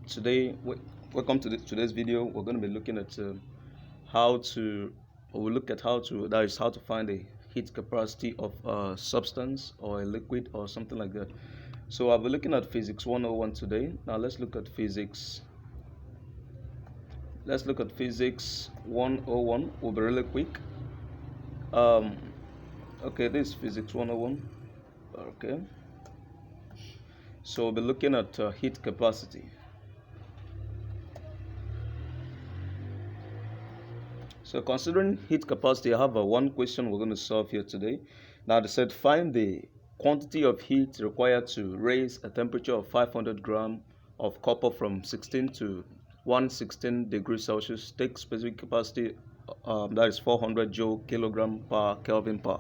Today, welcome to today's video. We're going to be looking at how to, or we'll look at that is how to find the heat capacity of a substance or a liquid or something like that. So I'll be looking at physics 101 today. Now let's look at physics. Let's look at physics 101. We'll be really quick. Okay, this is physics 101. Okay. So we'll be looking at heat capacity. So considering heat capacity, I have one question we're going to solve here today. Now they said find the quantity of heat required to raise a temperature of 500 grams of copper from 16 to 116 degrees Celsius. Take specific capacity, that is 400 joule kilogram per Kelvin per.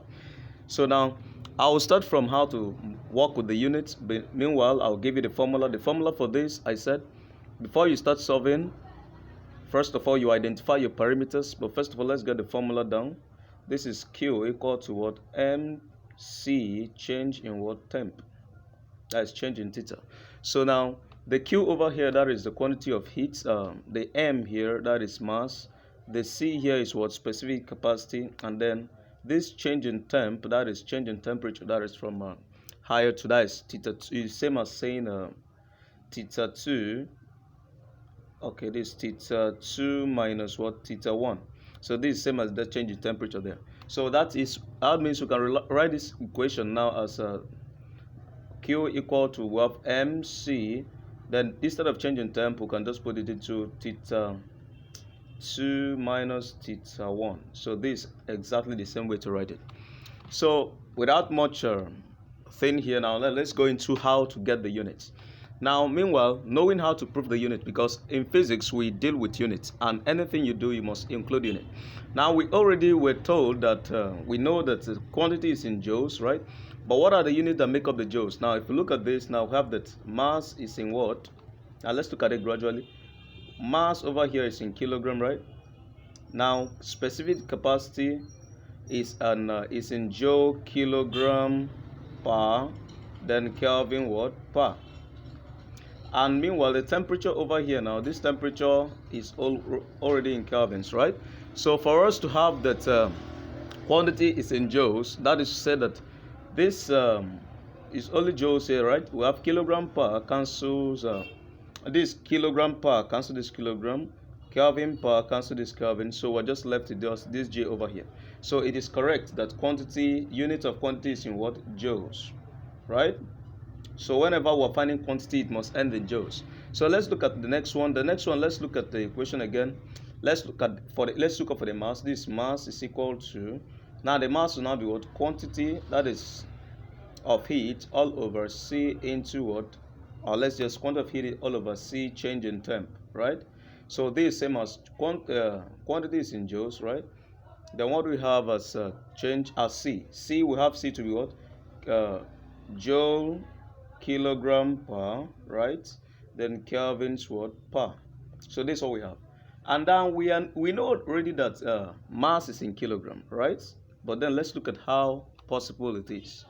So now I will start from how to work with the units. Meanwhile, I'll give you the formula. The formula for this, I said, before you start solving, first of all, you identify your parameters. But first of all, let's get the formula down. This is Q equal to what? MC change in what? Temp. That is change in theta. So now the Q over here, that is the quantity of heat. The M here, that is mass. The C here is what? Specific capacity. And then this change in temp, that is change in temperature, that is from higher to, that is theta 2. Same as saying theta 2. Okay, this is theta 2 minus what? Theta 1. So this is same as the change in temperature there. So that means we can write this equation now as Q equal to we have MC. Then instead of changing temp, we can just put it into theta 2 minus theta 1. So this is exactly the same way to write it. So without much thing here now, let's go into how to get the units. Now, meanwhile, knowing how to prove the unit, because in physics we deal with units, and anything you do, you must include unit. Now, we already were told that we know that the quantity is in joules, right? But what are the units that make up the joules? Now, if you look at this, now we have that mass is in what? Now, let's look at it gradually. Mass over here is in kilogram, right? Now, specific capacity is in joule kilogram per, then Kelvin what? Per. And meanwhile, the temperature over here now, this temperature is already in kelvins, right? So for us to have that quantity is in joules, that is to say that this is only joules here, right? We have kilogram per cancels this kilogram per cancel this kilogram, Kelvin per cancel this Kelvin. So we're just left with this J over here. So it is correct that unit of quantity is in what? Joules, right? So whenever we're finding quantity, it must end in joules. So let's look at the next one. Let's look at the equation again. Let's look for the mass. This mass is equal to, now the mass will now be what? Quantity, that is of heat, all over C into what? Or let's just quantity of heat all over C change in temp, right? So this is same as quantity is in joules, right? Then what we have as change as C. We have C to be what? Joule kilogram per, right? Then kelvins what? Per. So this is what we have. And then we know already that mass is in kilogram, right? But then let's look at how possible it is,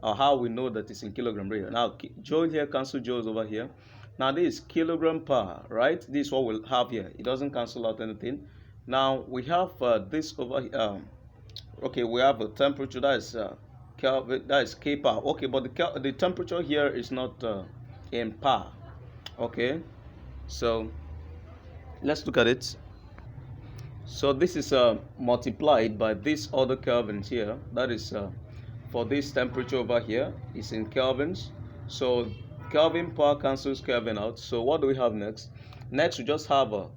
or how we know that it's in kilogram here. Now joule here cancel joules over here. Now this is kilogram per, right? This is what we'll have here. It doesn't cancel out anything. Now we have this over here. Okay, we have a temperature that is Kelvin, that is K per. Okay, but the temperature here is not in per. Okay, so let's look at it. So this is multiplied by this other kelvins here. That is for this temperature over here is in kelvins. So Kelvin per cancels Kelvin out. So what do we have next? Next we just have a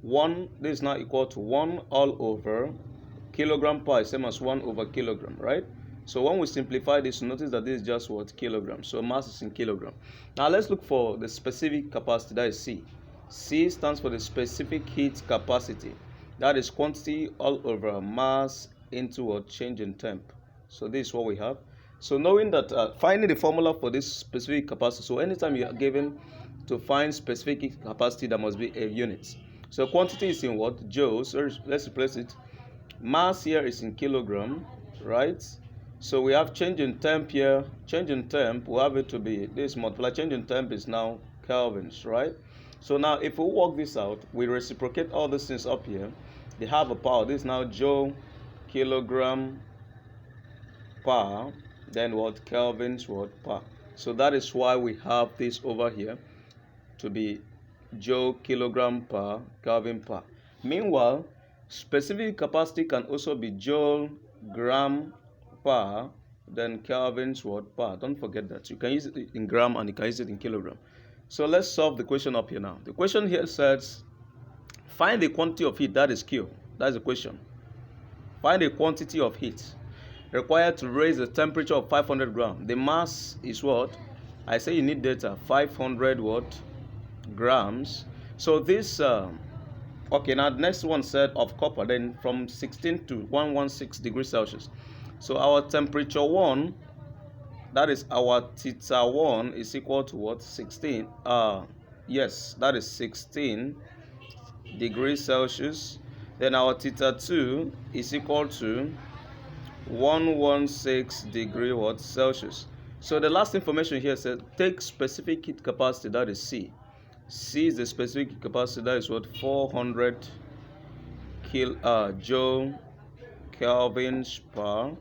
1. This is now equal to 1 all over kilogram per is same as 1 over kilogram, right? So when we simplify this, notice that this is just what? Kilogram. So mass is in kilogram. Now let's look for the specific capacity, that is C. C stands for the specific heat capacity. That is quantity all over mass into what? Change in temp. So this is what we have. So knowing that, finding the formula for this specific capacity. So anytime you are given to find specific capacity, there must be a unit. So quantity is in what? Joules. So let's replace it. Mass here is in kilogram, right? So we have change in temp here. Change in temp, we have it to be this multiply. Change in temp is now kelvins, right? So now if we work this out, we reciprocate all these things up here. They have a power. This is now joule, kilogram, per, then what, kelvins, what, per. So that is why we have this over here to be joule, kilogram per, Kelvin per. Meanwhile, specific capacity can also be joule, gram per, then kelvins what per. Don't forget that. You can use it in gram and you can use it in kilogram. So let's solve the question up here now. The question here says, find the quantity of heat, that is Q. That's the question. Find the quantity of heat required to raise the temperature of 500 grams. The mass is what? I say you need data. 500 what? Grams. So this okay, now the next one said of copper, then from 16 to 116 degrees Celsius. So our temperature 1, that is our theta 1, is equal to what? 16. Yes, that is 16 degrees Celsius. Then our theta 2 is equal to 116 degree what? Celsius. So the last information here says take specific heat capacity, that is C. C is the specific heat capacity, that is what? 400 joule kelvins per,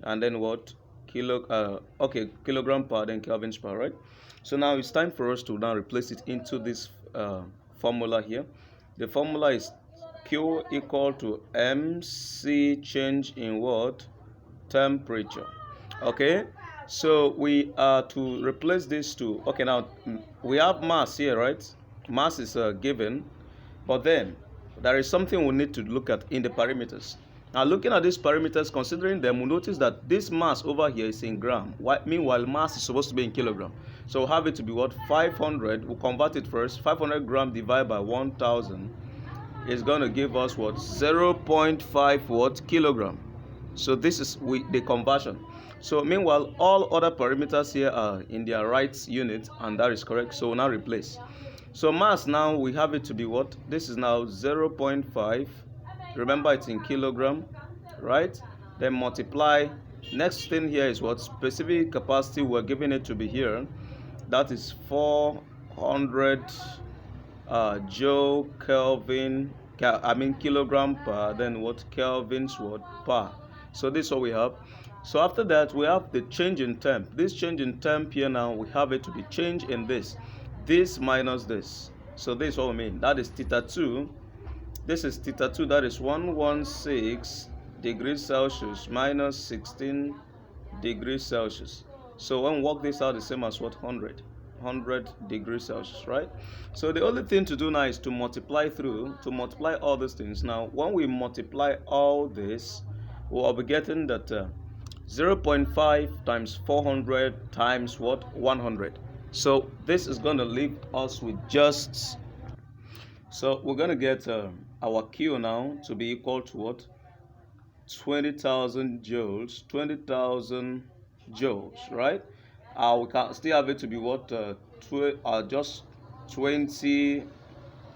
and then what? Kilogram per, then kelvins per, right? So now it's time for us to now replace it into this formula here. The formula is Q equal to MC change in what? Temperature. Okay, so we are to replace these two. Okay, now we have mass here, right? Mass is given, but then there is something we need to look at in the parameters. Now looking at these parameters, considering them, we notice that this mass over here is in gram, meanwhile mass is supposed to be in kilogram. So we'll have it to be what? 500. We'll convert it first. 500 gram divided by 1000 is going to give us what? 0.5 what? Kilogram. So this is the conversion. So meanwhile, all other parameters here are in their right unit, and that is correct. So we'll now replace. So mass, now we have it to be what? This is now 0.5. Remember, it's in kilogram, right? Then multiply. Next thing here is what? Specific capacity, we're giving it to be here. That is 400 joule kelvin, kilogram per, then what? Kelvins what? Per. So this is what we have. So after that, we have the change in temp. This change in temp here now, we have it to be change in this minus this. So this is what we mean. That is theta 2. This is theta 2, that is 116 degrees Celsius minus 16 degrees Celsius. So when we work this out, the same as what? 100 degrees Celsius, right? So the only thing to do now is to multiply all these things. Now when we multiply all this, we'll be getting that 0.5 times 400 times what? 100. So this is going to leave us with just, so we're going to get our Q now to be equal to what? 20,000 joules. 20,000 joules, right? We can still have it to be what? Just 20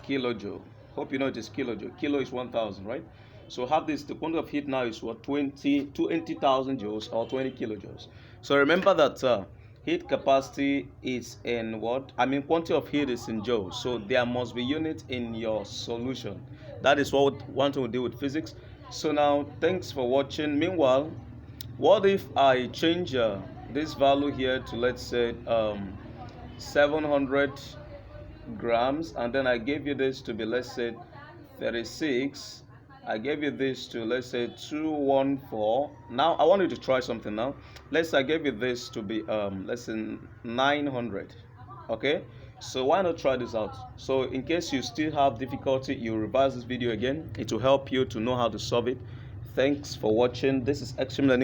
kilojoule. Hope you know it is kilojoule. Kilo is 1,000, right? So have this, the quantity of heat now is what? 20,000 joules or 20 kilojoules. So remember that heat capacity is in what? Quantity of heat is in joules. So there must be units in your solution. That is what one thing we do with physics. So now, thanks for watching. Meanwhile, what if I change this value here to, let's say, 700 grams, and then I gave you this to be, let's say, 36. I gave you this to, let's say, 214. Now I want you to try something now. Let's say I gave you this to be let's say 900. Okay, so why not try this out? So in case you still have difficulty, you revise this video again. It will help you to know how to solve it. Thanks for watching. This is Extreme Learning.